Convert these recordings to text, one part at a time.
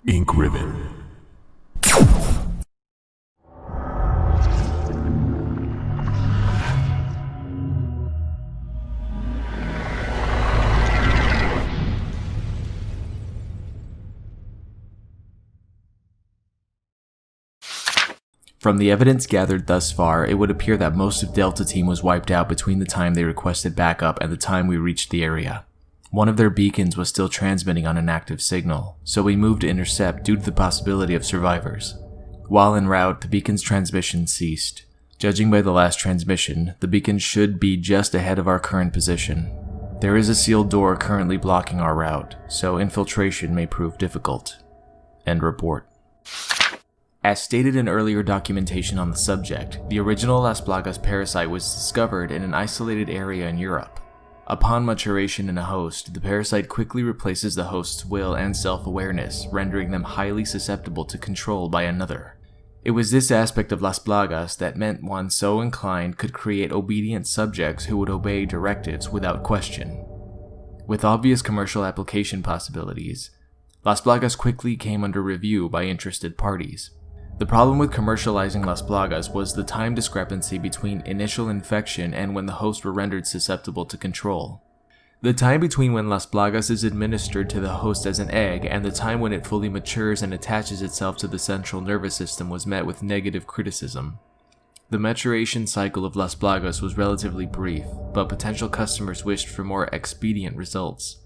Ink Ribbon. From the evidence gathered thus far, it would appear that most of Delta Team was wiped out between the time they requested backup and the time we reached the area. One of their beacons was still transmitting on an active signal, so we moved to intercept due to the possibility of survivors. While en route, the beacon's transmission ceased. Judging by the last transmission, the beacon should be just ahead of our current position. There is a sealed door currently blocking our route, so infiltration may prove difficult. End report. As stated in earlier documentation on the subject, the original Las Plagas parasite was discovered in an isolated area in Europe. Upon maturation in a host, the parasite quickly replaces the host's will and self-awareness, rendering them highly susceptible to control by another. It was this aspect of Las Plagas that meant one so inclined could create obedient subjects who would obey directives without question. With obvious commercial application possibilities, Las Plagas quickly came under review by interested parties. The problem with commercializing Las Plagas was the time discrepancy between initial infection and when the hosts were rendered susceptible to control. The time between when Las Plagas is administered to the host as an egg and the time when it fully matures and attaches itself to the central nervous system was met with negative criticism. The maturation cycle of Las Plagas was relatively brief, but potential customers wished for more expedient results.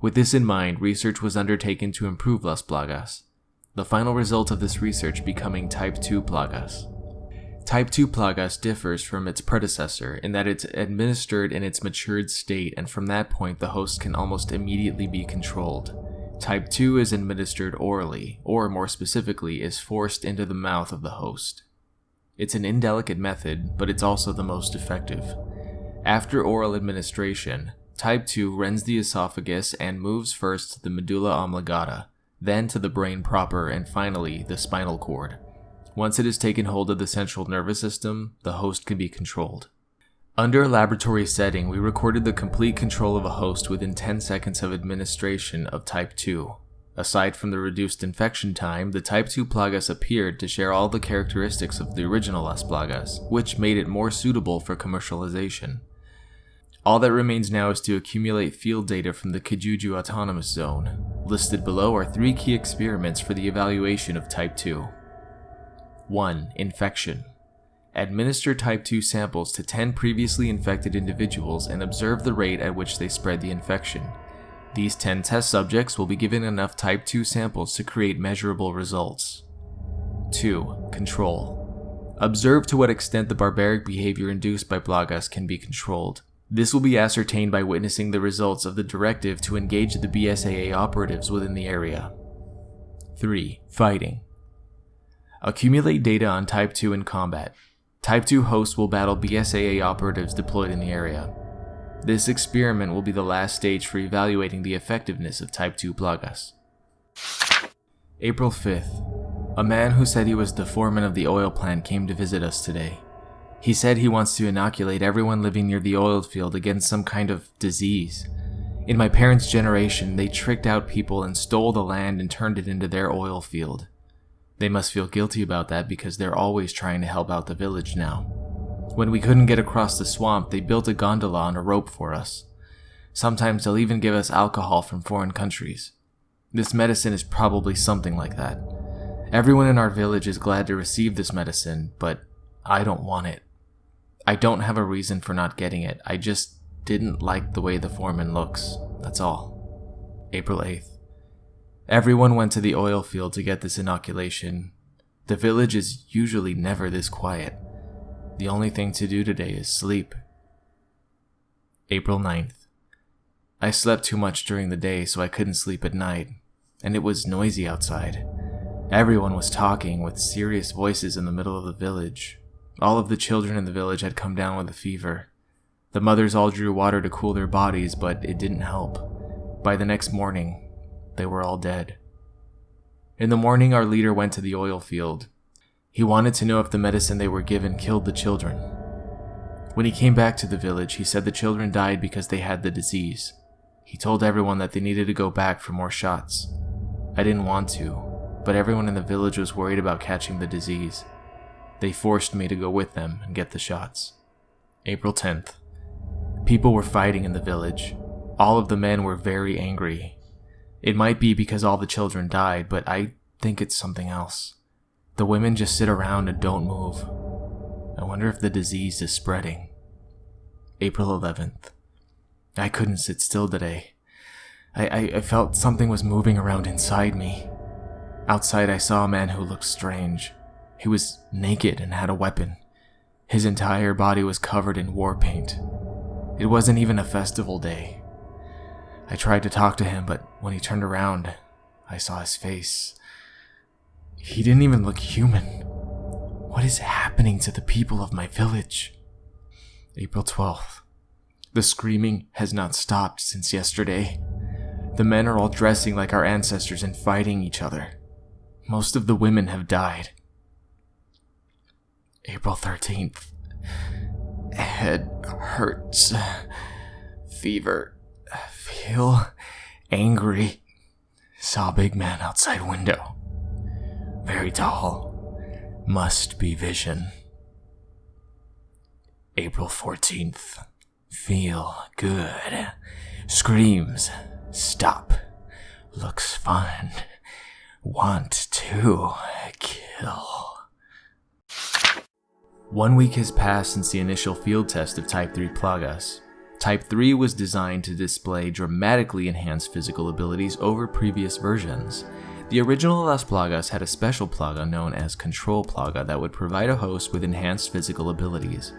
With this in mind, research was undertaken to improve Las Plagas. The final result of this research becoming Type 2 Plagas. Type 2 Plagas differs from its predecessor in that it's administered in its matured state, and from that point the host can almost immediately be controlled. Type 2 is administered orally, or more specifically, is forced into the mouth of the host. It's an indelicate method, but it's also the most effective. After oral administration, Type 2 rends the esophagus and moves first to the medulla oblongata, then to the brain proper, and finally the spinal cord. Once it has taken hold of the central nervous system, the host can be controlled. Under a laboratory setting, we recorded the complete control of a host within 10 seconds of administration of Type 2. Aside from the reduced infection time, the Type 2 Plagas appeared to share all the characteristics of the original Las Plagas, which made it more suitable for commercialization. All that remains now is to accumulate field data from the Kijuju Autonomous Zone. Listed below are 3 key experiments for the evaluation of Type 2. 1. Infection. Administer Type 2 samples to 10 previously infected individuals and observe the rate at which they spread the infection. These 10 test subjects will be given enough Type 2 samples to create measurable results. 2. Control. Observe to what extent the barbaric behavior induced by Plagas can be controlled. This will be ascertained by witnessing the results of the directive to engage the BSAA operatives within the area. 3. Fighting. Accumulate data on Type 2 in combat. Type 2 hosts will battle BSAA operatives deployed in the area. This experiment will be the last stage for evaluating the effectiveness of Type 2 Plagas. April 5th. A man who said he was the foreman of the oil plant came to visit us today. He said he wants to inoculate everyone living near the oil field against some kind of disease. In my parents' generation, they tricked out people and stole the land and turned it into their oil field. They must feel guilty about that because they're always trying to help out the village now. When we couldn't get across the swamp, they built a gondola on a rope for us. Sometimes they'll even give us alcohol from foreign countries. This medicine is probably something like that. Everyone in our village is glad to receive this medicine, but I don't want it. I don't have a reason for not getting it. I just didn't like the way the foreman looks. That's all. April 8th. Everyone went to the oil field to get this inoculation. The village is usually never this quiet. The only thing to do today is sleep. April 9th. I slept too much during the day, so I couldn't sleep at night, and it was noisy outside. Everyone was talking with serious voices in the middle of the village. All of the children in the village had come down with a fever. The mothers all drew water to cool their bodies, but it didn't help. By the next morning, they were all dead. In the morning, our leader went to the oil field. He wanted to know if the medicine they were given killed the children. When he came back to the village, he said the children died because they had the disease. He told everyone that they needed to go back for more shots. I didn't want to. but everyone in the village was worried about catching the disease. They forced me to go with them and get the shots. April 10th. People were fighting in the village. All of the men were very angry. It might be because all the children died, but I think it's something else. The women just sit around and don't move. I wonder if the disease is spreading. April 11th. I couldn't sit still today. I felt something was moving around inside me. Outside I saw a man who looked strange. He was naked and had a weapon. His entire body was covered in war paint. It wasn't even a festival day. I tried to talk to him, but when he turned around, I saw his face. He didn't even look human. What is happening to the people of my village? April 12th. The screaming has not stopped since yesterday. The men are all dressing like our ancestors and fighting each other. Most of the women have died. April 13th. Head hurts. Fever. Feel angry. Saw a big man outside window. Very tall. Must be vision. April 14th. Feel good. Screams. Stop. Looks fun. Want to kill. 1 week has passed since the initial field test of Type 3 Plagas. Type 3 was designed to display dramatically enhanced physical abilities over previous versions. The original Las Plagas had a special plaga known as Control Plaga that would provide a host with enhanced physical abilities.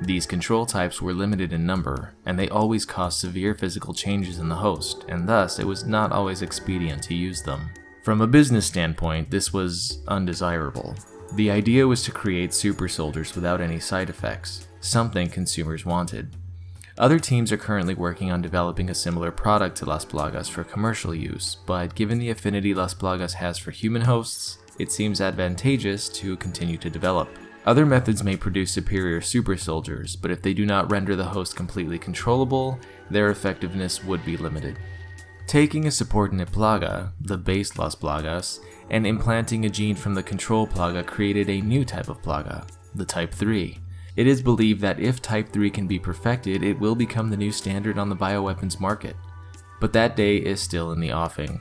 These control types were limited in number, and they always caused severe physical changes in the host, and thus it was not always expedient to use them. From a business standpoint, this was undesirable. The idea was to create super soldiers without any side effects, something consumers wanted. Other teams are currently working on developing a similar product to Las Plagas for commercial use, but given the affinity Las Plagas has for human hosts, it seems advantageous to continue to develop. Other methods may produce superior super soldiers, but if they do not render the host completely controllable, their effectiveness would be limited. Taking a subordinate plaga, the base Las Plagas, and implanting a gene from the control plaga created a new type of plaga, the Type 3. It is believed that if Type 3 can be perfected, it will become the new standard on the bioweapons market. But that day is still in the offing.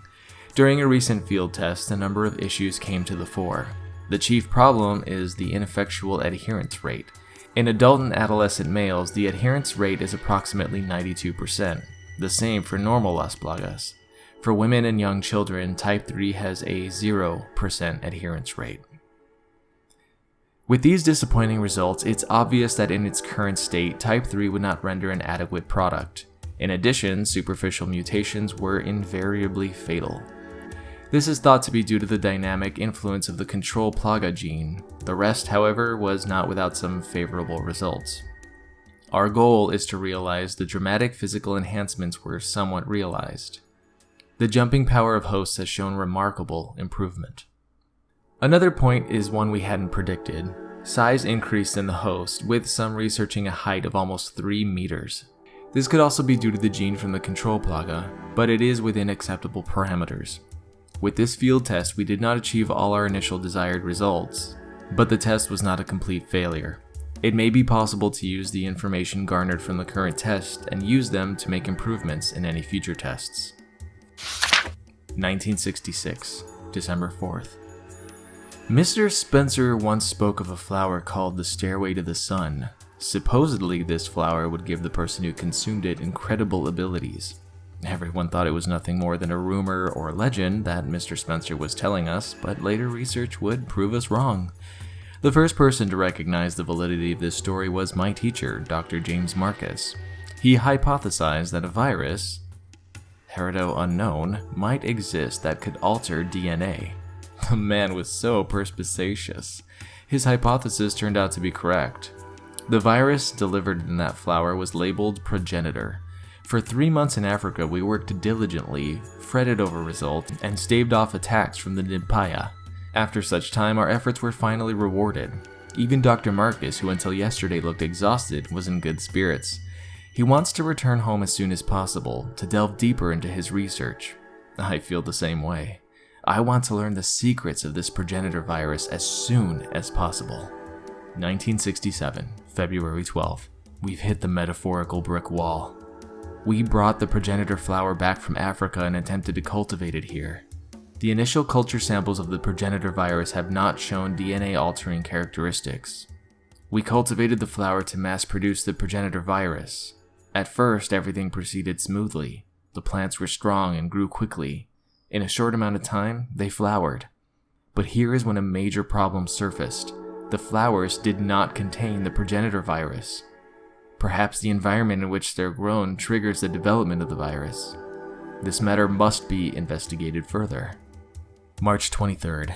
During a recent field test, a number of issues came to the fore. The chief problem is the ineffectual adherence rate. In adult and adolescent males, the adherence rate is approximately 92%, the same for normal Las Plagas. For women and young children, Type 3 has a 0% adherence rate. With these disappointing results, it's obvious that in its current state, Type 3 would not render an adequate product. In addition, superficial mutations were invariably fatal. This is thought to be due to the dynamic influence of the control plaga gene. The rest, however, was not without some favorable results. Our goal is to realize the dramatic physical enhancements were somewhat realized. The jumping power of hosts has shown remarkable improvement. Another point is one we hadn't predicted. Size increased in the host, with some researching a height of almost 3 meters. This could also be due to the gene from the control plaga, but it is within acceptable parameters. With this field test, we did not achieve all our initial desired results, but the test was not a complete failure. It may be possible to use the information garnered from the current test and use them to make improvements in any future tests. 1966, December 4th. Mr. Spencer once spoke of a flower called the Stairway to the Sun. Supposedly, this flower would give the person who consumed it incredible abilities. Everyone thought it was nothing more than a rumor or legend that Mr. Spencer was telling us, but later research would prove us wrong. The first person to recognize the validity of this story was my teacher, Dr. James Marcus. He hypothesized that a virus, heredo unknown, might exist that could alter DNA. The man was so perspicacious. His hypothesis turned out to be correct. The virus delivered in that flower was labeled progenitor. For 3 months in Africa, we worked diligently, fretted over results, and staved off attacks from the Nipaya. After such time, our efforts were finally rewarded. Even Dr. Marcus, who until yesterday looked exhausted, was in good spirits. He wants to return home as soon as possible, to delve deeper into his research. I feel the same way. I want to learn the secrets of this progenitor virus as soon as possible. 1967, February 12th. We've hit the metaphorical brick wall. We brought the progenitor flower back from Africa and attempted to cultivate it here. The initial culture samples of the progenitor virus have not shown DNA-altering characteristics. We cultivated the flower to mass-produce the progenitor virus. At first, everything proceeded smoothly. The plants were strong and grew quickly. In a short amount of time, they flowered. But here is when a major problem surfaced. The flowers did not contain the progenitor virus. Perhaps the environment in which they're grown triggers the development of the virus. This matter must be investigated further. March 23rd.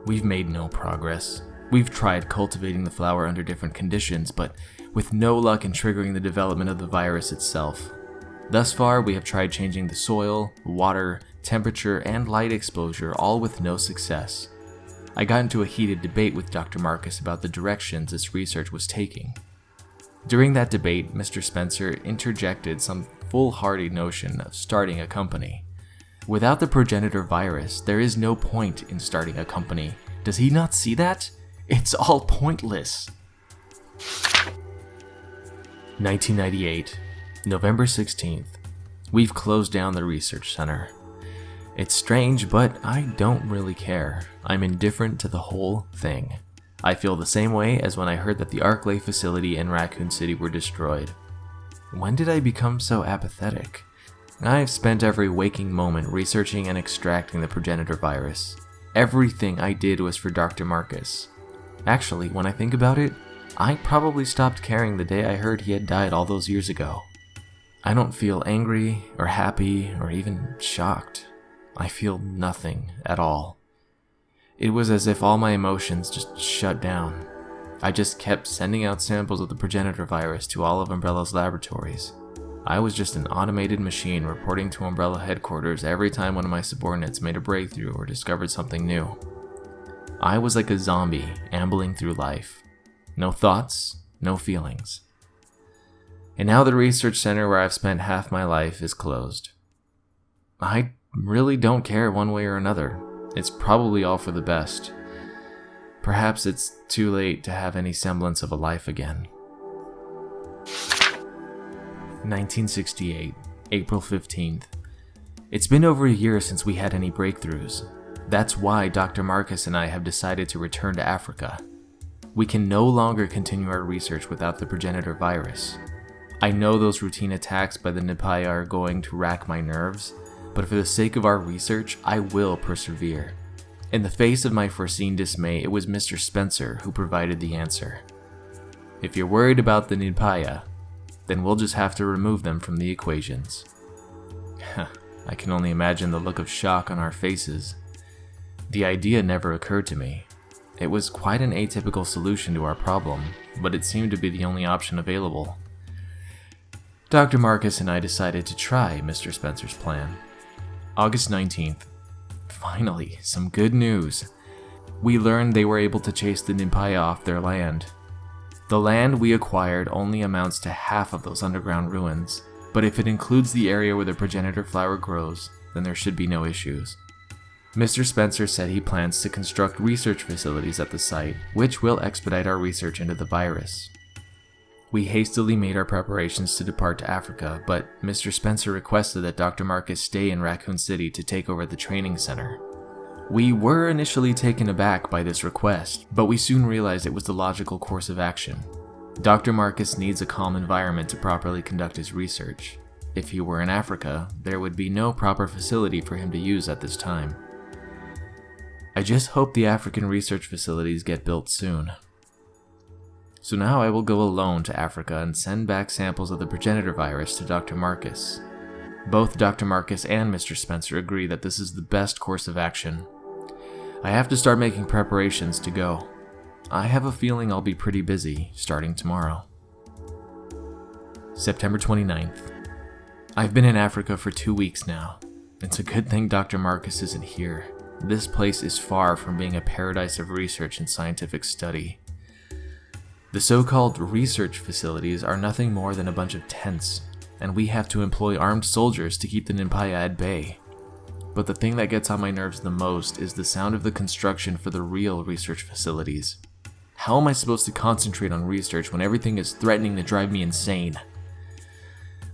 We've made no progress. We've tried cultivating the flower under different conditions, but with no luck in triggering the development of the virus itself. Thus far, we have tried changing the soil, water, temperature, and light exposure, all with no success. I got into a heated debate with Dr. Marcus about the directions this research was taking. During that debate, Mr. Spencer interjected some foolhardy notion of starting a company. Without the progenitor virus, there is no point in starting a company. Does he not see that? It's all pointless. 1998, November 16th. We've closed down the research center. It's strange, but I don't really care. I'm indifferent to the whole thing. I feel the same way as when I heard that the Arklay facility and Raccoon City were destroyed. When did I become so apathetic? I've spent every waking moment researching and extracting the progenitor virus. Everything I did was for Dr. Marcus. Actually, when I think about it, I probably stopped caring the day I heard he had died all those years ago. I don't feel angry or happy or even shocked. I feel nothing at all. It was as if all my emotions just shut down. I just kept sending out samples of the progenitor virus to all of Umbrella's laboratories. I was just an automated machine reporting to Umbrella headquarters every time one of my subordinates made a breakthrough or discovered something new. I was like a zombie ambling through life. No thoughts, no feelings. And now the research center where I've spent half my life is closed. I really don't care one way or another. It's probably all for the best. Perhaps it's too late to have any semblance of a life again. 1968, April 15th. It's been over a year since we had any breakthroughs. That's why Dr. Marcus and I have decided to return to Africa. We can no longer continue our research without the progenitor virus. I know those routine attacks by the Nipaya are going to rack my nerves, but for the sake of our research, I will persevere. In the face of my foreseen dismay, it was Mr. Spencer who provided the answer. If you're worried about the Nipaya, then we'll just have to remove them from the equations. I can only imagine the look of shock on our faces. The idea never occurred to me. It was quite an atypical solution to our problem, but it seemed to be the only option available. Dr. Marcus and I decided to try Mr. Spencer's plan. August 19th. Finally, some good news. We learned they were able to chase the Nipaya off their land. The land we acquired only amounts to half of those underground ruins, but if it includes the area where the progenitor flower grows, then there should be no issues. Mr. Spencer said he plans to construct research facilities at the site, which will expedite our research into the virus. We hastily made our preparations to depart to Africa, but Mr. Spencer requested that Dr. Marcus stay in Raccoon City to take over the training center. We were initially taken aback by this request, but we soon realized it was the logical course of action. Dr. Marcus needs a calm environment to properly conduct his research. If he were in Africa, there would be no proper facility for him to use at this time. I just hope the African research facilities get built soon. So now I will go alone to Africa and send back samples of the progenitor virus to Dr. Marcus. Both Dr. Marcus and Mr. Spencer agree that this is the best course of action. I have to start making preparations to go. I have a feeling I'll be pretty busy starting tomorrow. September 29th. I've been in Africa for 2 weeks now. It's a good thing Dr. Marcus isn't here. This place is far from being a paradise of research and scientific study. The so-called research facilities are nothing more than a bunch of tents, and we have to employ armed soldiers to keep the Nipaya at bay. But the thing that gets on my nerves the most is the sound of the construction for the real research facilities. How am I supposed to concentrate on research when everything is threatening to drive me insane?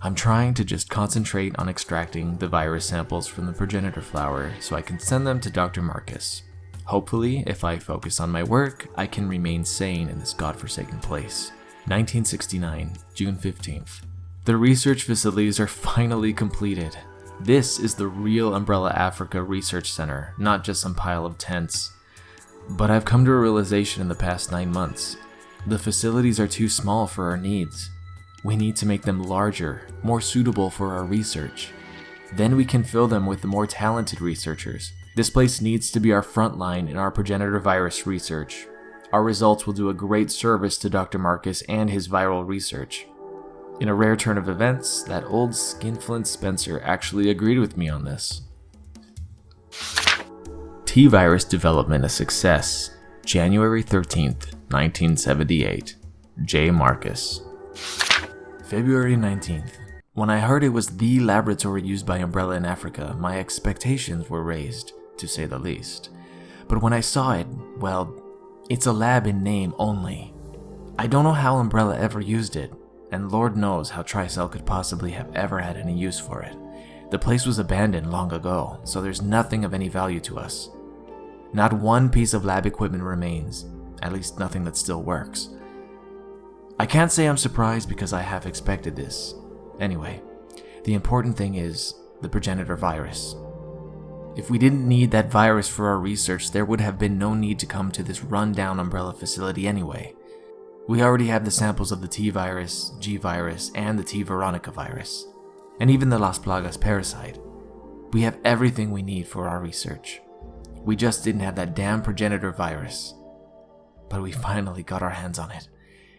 I'm trying to just concentrate on extracting the virus samples from the progenitor flower so I can send them to Dr. Marcus. Hopefully, if I focus on my work, I can remain sane in this godforsaken place. 1969, June 15th. The research facilities are finally completed. This is the real Umbrella Africa Research Center, not just some pile of tents. But I've come to a realization in the past 9 months. The facilities are too small for our needs. We need to make them larger, more suitable for our research. Then we can fill them with the more talented researchers. This place needs to be our front line in our progenitor virus research. Our results will do a great service to Dr. Marcus and his viral research. In a rare turn of events, that old skinflint Spencer actually agreed with me on this. T-virus development a success. January 13th, 1978. J. Marcus. February 19th. When I heard it was the laboratory used by Umbrella in Africa, my expectations were raised, to say the least. But when I saw it, well, it's a lab in name only. I don't know how Umbrella ever used it, and Lord knows how Tricell could possibly have ever had any use for it. The place was abandoned long ago, so there's nothing of any value to us. Not one piece of lab equipment remains, at least nothing that still works. I can't say I'm surprised because I have expected this. Anyway, the important thing is the progenitor virus. If we didn't need that virus for our research, there would have been no need to come to this run-down Umbrella facility anyway. We already have the samples of the T virus, G virus, and the T Veronica virus, and even the Las Plagas parasite. We have everything we need for our research. We just didn't have that damn progenitor virus. But we finally got our hands on it.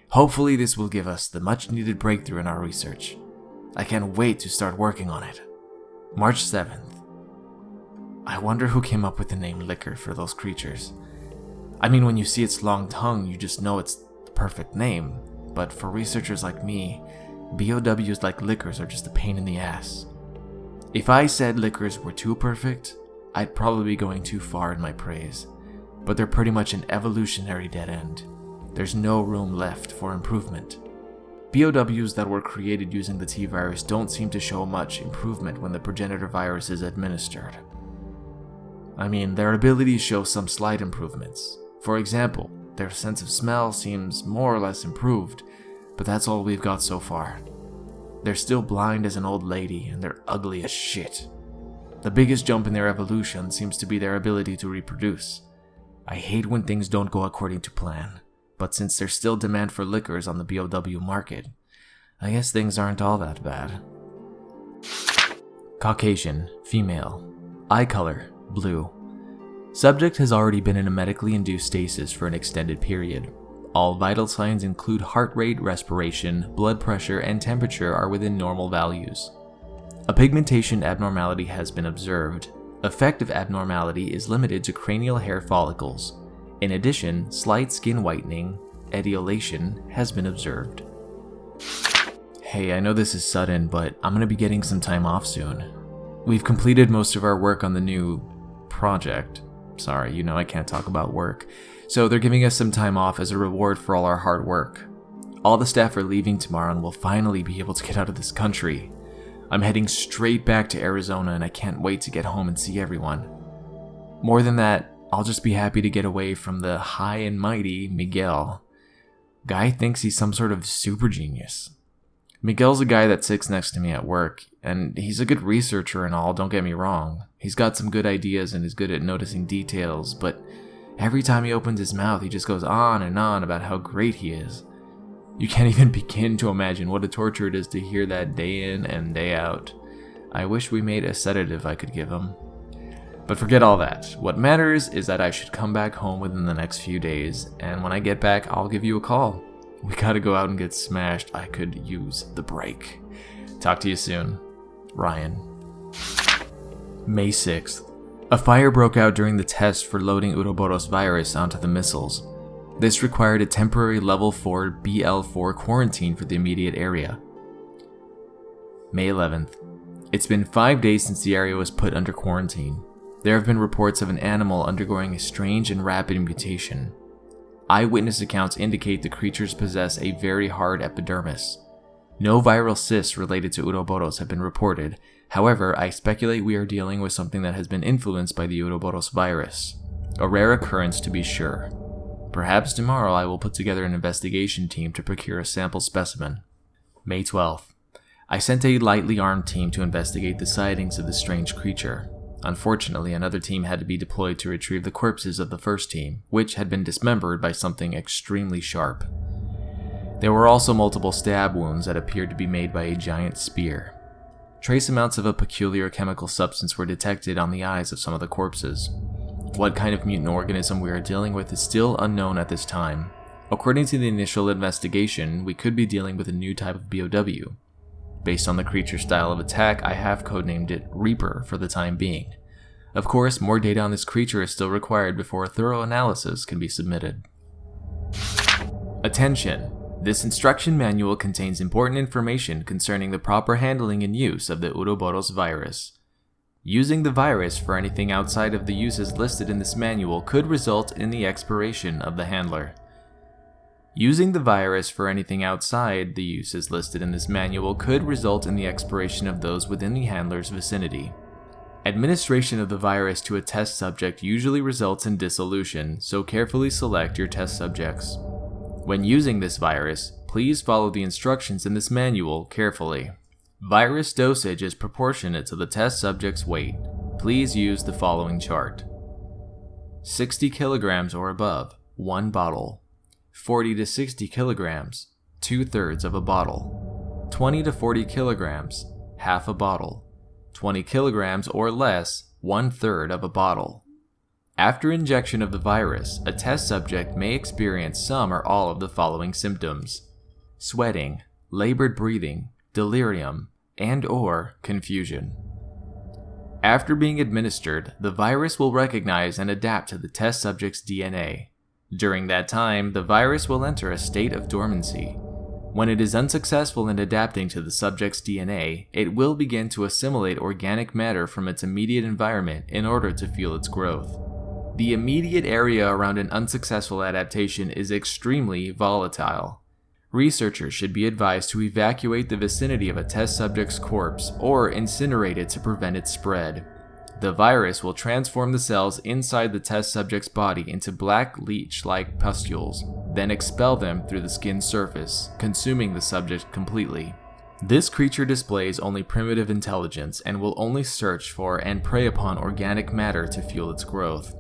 Hopefully this will give us the much needed breakthrough in our research. I can't wait to start working on it. March 7th. I wonder who came up with the name Liquor for those creatures. I mean, when you see its long tongue, you just know it's the perfect name. But for researchers like me, BOWs like Liquors are just a pain in the ass. If I said Liquors were too perfect, I'd probably be going too far in my praise. But they're pretty much an evolutionary dead end. There's no room left for improvement. BOWs that were created using the T-virus don't seem to show much improvement when the progenitor virus is administered. I mean, their abilities show some slight improvements. For example, their sense of smell seems more or less improved, but that's all we've got so far. They're still blind as an old lady, and they're ugly as shit. The biggest jump in their evolution seems to be their ability to reproduce. I hate when things don't go according to plan. But since there's still demand for liquors on the BOW market, I guess things aren't all that bad. Caucasian, female. Eye color, blue. Subject has already been in a medically induced stasis for an extended period. All vital signs include heart rate, respiration, blood pressure, and temperature are within normal values. A pigmentation abnormality has been observed. Affective abnormality is limited to cranial hair follicles. In addition, slight skin whitening, etiolation, has been observed. Hey, I know this is sudden, but I'm going to be getting some time off soon. We've completed most of our work on the new project. Sorry, you know I can't talk about work. So they're giving us some time off as a reward for all our hard work. All the staff are leaving tomorrow and we'll finally be able to get out of this country. I'm heading straight back to Arizona and I can't wait to get home and see everyone. More than that, I'll just be happy to get away from the high and mighty Miguel. Guy thinks he's some sort of super genius. Miguel's a guy that sits next to me at work, and he's a good researcher and all, don't get me wrong. He's got some good ideas and is good at noticing details, but every time he opens his mouth, he just goes on and on about how great he is. You can't even begin to imagine what a torture it is to hear that day in and day out. I wish we made a sedative I could give him. But forget all that. What matters is that I should come back home within the next few days, and when I get back, I'll give you a call. We gotta go out and get smashed. I could use the break. Talk to you soon. Ryan. May 6th. A fire broke out during the test for loading Ouroboros virus onto the missiles. This required a temporary level 4 BL4 quarantine for the immediate area. May 11th. It's been 5 days since the area was put under quarantine. There have been reports of an animal undergoing a strange and rapid mutation. Eyewitness accounts indicate the creatures possess a very hard epidermis. No viral cysts related to Uroboros have been reported. However, I speculate we are dealing with something that has been influenced by the Uroboros virus. A rare occurrence to be sure. Perhaps tomorrow I will put together an investigation team to procure a sample specimen. May 12th. I sent a lightly armed team to investigate the sightings of the strange creature. Unfortunately, another team had to be deployed to retrieve the corpses of the first team, which had been dismembered by something extremely sharp. There were also multiple stab wounds that appeared to be made by a giant spear. Trace amounts of a peculiar chemical substance were detected on the eyes of some of the corpses. What kind of mutant organism we are dealing with is still unknown at this time. According to the initial investigation, we could be dealing with a new type of BOW. Based on the creature's style of attack, I have codenamed it Reaper for the time being. Of course, more data on this creature is still required before a thorough analysis can be submitted. Attention! This instruction manual contains important information concerning the proper handling and use of the Uroboros virus. Using the virus for anything outside of the uses listed in this manual could result in the expiration of the handler. Using the virus for anything outside the uses listed in this manual could result in the expiration of those within the handler's vicinity. Administration of the virus to a test subject usually results in dissolution, so carefully select your test subjects. When using this virus, please follow the instructions in this manual carefully. Virus dosage is proportionate to the test subject's weight. Please use the following chart. 60 kilograms or above, 1 bottle. 40 to 60 kilograms, 2/3 of a bottle. 20 to 40 kilograms, half a bottle. 20 kilograms or less, 1/3 of a bottle. After injection of the virus, a test subject may experience some or all of the following symptoms: sweating, labored breathing, delirium, and/or confusion. After being administered, the virus will recognize and adapt to the test subject's DNA. During that time, the virus will enter a state of dormancy. When it is unsuccessful in adapting to the subject's DNA, it will begin to assimilate organic matter from its immediate environment in order to fuel its growth. The immediate area around an unsuccessful adaptation is extremely volatile. Researchers should be advised to evacuate the vicinity of a test subject's corpse or incinerate it to prevent its spread. The virus will transform the cells inside the test subject's body into black leech-like pustules, then expel them through the skin surface, consuming the subject completely. This creature displays only primitive intelligence and will only search for and prey upon organic matter to fuel its growth.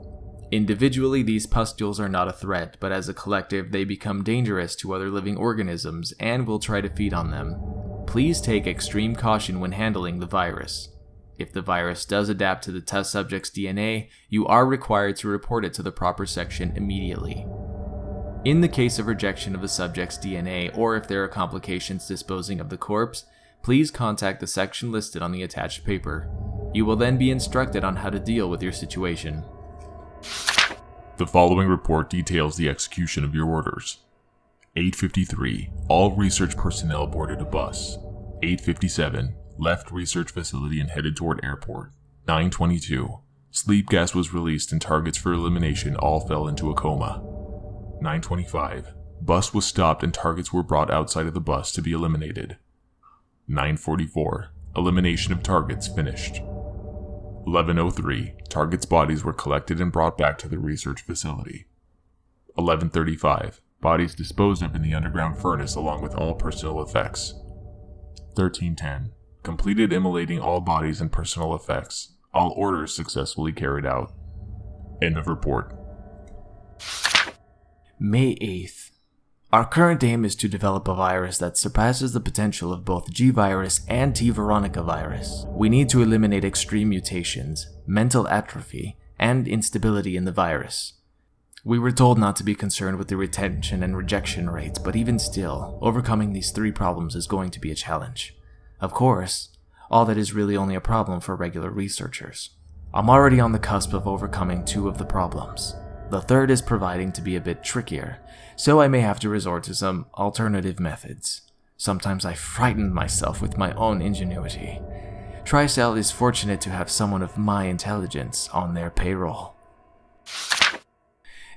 Individually, these pustules are not a threat, but as a collective, they become dangerous to other living organisms and will try to feed on them. Please take extreme caution when handling the virus. If the virus does adapt to the test subject's DNA, you are required to report it to the proper section immediately. In the case of rejection of the subject's DNA, or if there are complications disposing of the corpse, please contact the section listed on the attached paper. You will then be instructed on how to deal with your situation. The following report details the execution of your orders. 8:53, all research personnel boarded a bus. 8:57, left research facility and headed toward airport. 9:22, sleep gas was released and targets for elimination all fell into a coma. 9:25, bus was stopped and targets were brought outside of the bus to be eliminated. 9:44, elimination of targets finished. 11:03, targets' bodies were collected and brought back to the research facility. 11:35, bodies disposed of in the underground furnace along with all personal effects. 13:10, completed immolating all bodies and personal effects. All orders successfully carried out. End of report. May 8th. Our current aim is to develop a virus that surpasses the potential of both G virus and T Veronica virus. We need to eliminate extreme mutations, mental atrophy, and instability in the virus. We were told not to be concerned with the retention and rejection rates, but even still, overcoming these 3 problems is going to be a challenge. Of course, all that is really only a problem for regular researchers. I'm already on the cusp of overcoming 2 of the problems. The third is proving to be a bit trickier, so I may have to resort to some alternative methods. Sometimes I frighten myself with my own ingenuity. TriCell is fortunate to have someone of my intelligence on their payroll.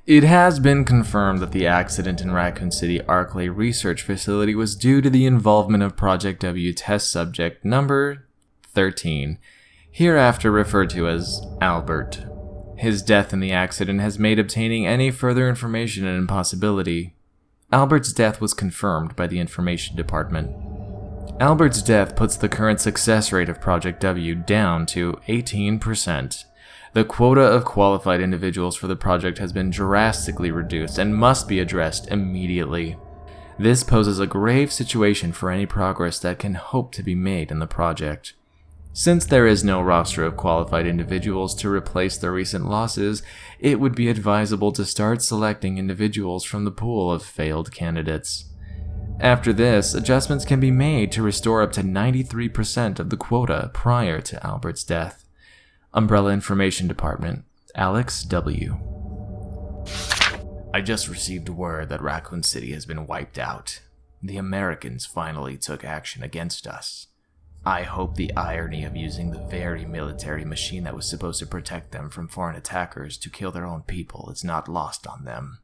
It has been confirmed that the accident in Raccoon City Arclay Research Facility was due to the involvement of Project W test subject number 13, hereafter referred to as Albert. His death in the accident has made obtaining any further information an impossibility. Albert's death was confirmed by the Information Department. Albert's death puts the current success rate of Project W down to 18%. The quota of qualified individuals for the project has been drastically reduced and must be addressed immediately. This poses a grave situation for any progress that can hope to be made in the project. Since there is no roster of qualified individuals to replace the recent losses, it would be advisable to start selecting individuals from the pool of failed candidates. After this, adjustments can be made to restore up to 93% of the quota prior to Albert's death. Umbrella Information Department, Alex W. I just received word that Raccoon City has been wiped out. The Americans finally took action against us. I hope the irony of using the very military machine that was supposed to protect them from foreign attackers to kill their own people is not lost on them.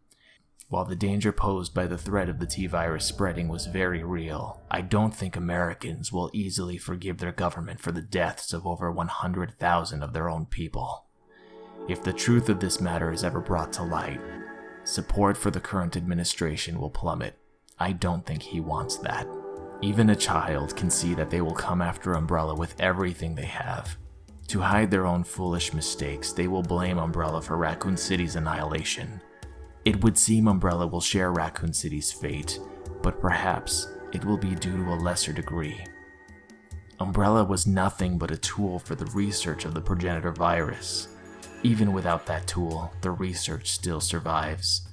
While the danger posed by the threat of the T-virus spreading was very real, I don't think Americans will easily forgive their government for the deaths of over 100,000 of their own people. If the truth of this matter is ever brought to light, support for the current administration will plummet. I don't think he wants that. Even a child can see that they will come after Umbrella with everything they have. To hide their own foolish mistakes, they will blame Umbrella for Raccoon City's annihilation. It would seem Umbrella will share Raccoon City's fate, but perhaps it will be due to a lesser degree. Umbrella was nothing but a tool for the research of the progenitor virus. Even without that tool, the research still survives.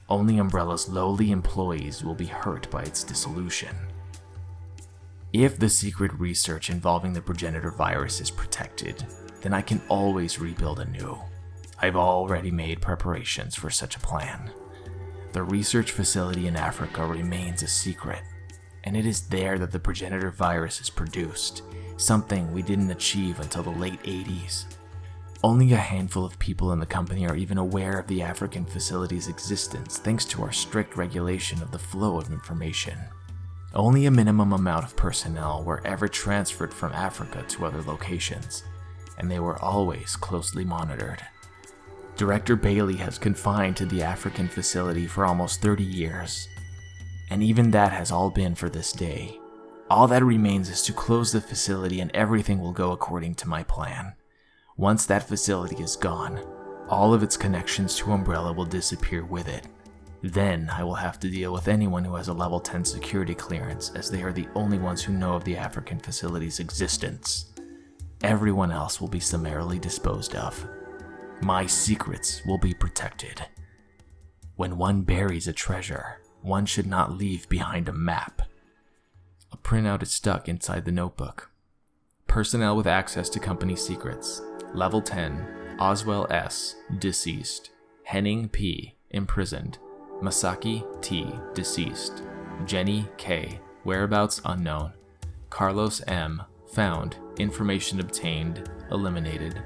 Only Umbrella's lowly employees will be hurt by its dissolution. If the secret research involving the progenitor virus is protected, then I can always rebuild anew. I've already made preparations for such a plan. The research facility in Africa remains a secret, and it is there that the progenitor virus is produced, something we didn't achieve until the late 80s. Only a handful of people in the company are even aware of the African facility's existence thanks to our strict regulation of the flow of information. Only a minimum amount of personnel were ever transferred from Africa to other locations, and they were always closely monitored. Director Bailey has confined to the African facility for almost 30 years, and even that has all been for this day. All that remains is to close the facility and everything will go according to my plan. Once that facility is gone, all of its connections to Umbrella will disappear with it. Then I will have to deal with anyone who has a level 10 security clearance, as they are the only ones who know of the African facility's existence. Everyone else will be summarily disposed of. My secrets will be protected. When one buries a treasure, one should not leave behind a map. A printout is stuck inside the notebook. Personnel with access to company secrets. Level 10, Oswell S., deceased. Henning P., imprisoned. Masaki T., deceased. Jenny K., whereabouts unknown. Carlos M., found, information obtained, eliminated.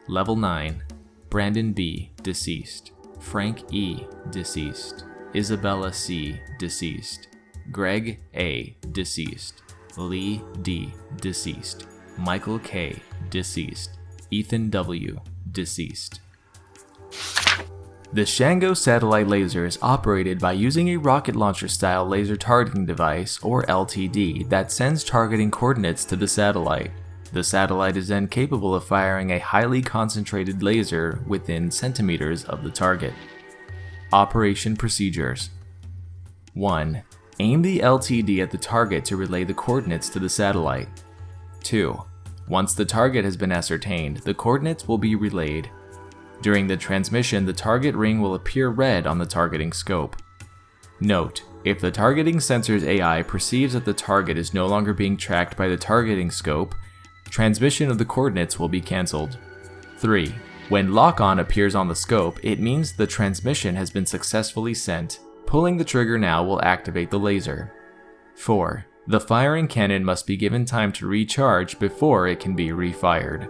Level 9, Brandon B., deceased. Frank E., deceased. Isabella C., deceased. Greg A., deceased. Lee D., deceased. Michael K., deceased. Ethan W., deceased. The Shango satellite laser is operated by using a rocket launcher style laser targeting device, or LTD, that sends targeting coordinates to the satellite. The satellite is then capable of firing a highly concentrated laser within centimeters of the target. Operation procedures. 1. Aim the LTD at the target to relay the coordinates to the satellite. 2. Once the target has been ascertained, the coordinates will be relayed. During the transmission, the target ring will appear red on the targeting scope. Note: if the targeting sensor's AI perceives that the target is no longer being tracked by the targeting scope, transmission of the coordinates will be cancelled. 3. When lock-on appears on the scope, it means the transmission has been successfully sent. Pulling the trigger now will activate the laser. 4. The firing cannon must be given time to recharge before it can be refired.